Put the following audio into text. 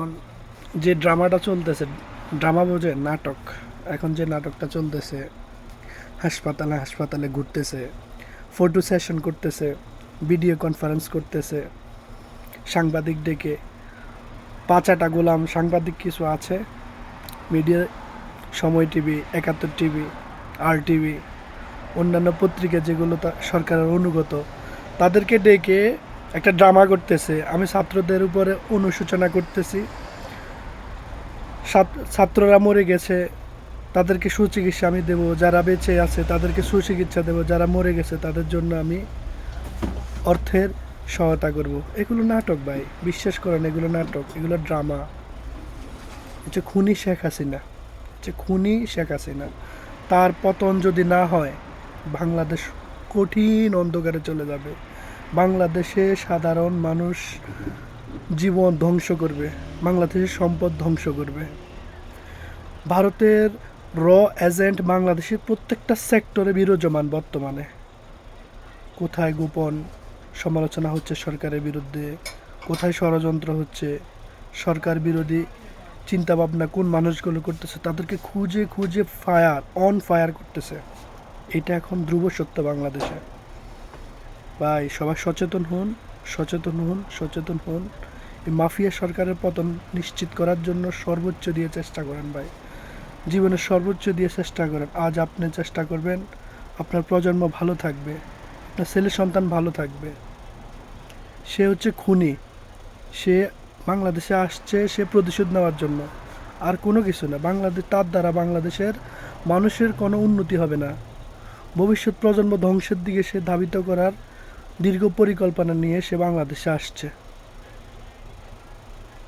এখন যে ড্রামাটা চলতেছে, ড্রামা বোঝে নাটক। এখন যে নাটকটা চলতেছে, হাসপাতালে হাসপাতালে ঘুরতেছে, ফটো সেশন করতেছে, ভিডিও কনফারেন্স করতেছে, সাংবাদিক ডেকে, পাঁচাটা গোলাম সাংবাদিক কিছু আছে মিডিয়া, সময় টিভি, ৭১ টিভি, আর টিভি, অন্যান্য পত্রিকা যেগুলো সরকারের অনুগত, তাদেরকে ডেকে একটা ড্রামা করতেছে। আমি ছাত্রদের উপরে অনুশোচনা করতেছি। ছাত্ররা মরে গেছে, তাদেরকে সুচিকিৎসা আমি দেব, যারা বেঁচে আছে তাদেরকে সুচিকিৎসা দেব, যারা মরে গেছে তাদের জন্য আমি অর্থের সহায়তা করব। এগুলো নাটক ভাই, বিশ্বাস করেন, এগুলো নাটক, এগুলো ড্রামা। হচ্ছে খুনি শেখ হাসিনা, হচ্ছে খুনি শেখ হাসিনা। তার পতন যদি না হয়, বাংলাদেশ কঠিন অন্ধকারে চলে যাবে। বাংলাদেশে সাধারণ মানুষ জীবন ধ্বংস করবে, বাংলাদেশের সম্পদ ধ্বংস করবে। ভারতের র এজেন্ট বাংলাদেশের প্রত্যেকটা সেক্টরে বিরাজমান বর্তমানে। কোথায় গোপন সমালোচনা হচ্ছে সরকারের বিরুদ্ধে, কোথায় ষড়যন্ত্র হচ্ছে, সরকার বিরোধী চিন্তাভাবনা কোন মানুষগুলো করতেছে, তাদেরকে খুঁজে খুঁজে ফায়ার করতেছে। এটা এখন ধ্রুব সত্য বাংলাদেশে। ভাই সবাই সচেতন হন, সচেতন হন, সচেতন হন। এই মাফিয়া সরকারের পতন নিশ্চিত করার জন্য সর্বোচ্চ দিয়ে চেষ্টা করেন ভাই, জীবনের সর্বোচ্চ দিয়ে চেষ্টা করেন। আজ আপনি চেষ্টা করবেন, আপনার প্রজন্ম ভালো থাকবে, আপনার ছেলে সন্তান ভালো থাকবে। সে হচ্ছে খুনি, সে বাংলাদেশে আসছে সে প্রতিশোধ নেওয়ার জন্য, আর কোনো কিছু না। তার দ্বারা বাংলাদেশের মানুষের কোনো উন্নতি হবে না। ভবিষ্যৎ প্রজন্ম ধ্বংসের দিকে সে ধাবিত করার দীর্ঘ পরিকল্পনা নিয়ে সে বাংলাদেশে আসছে।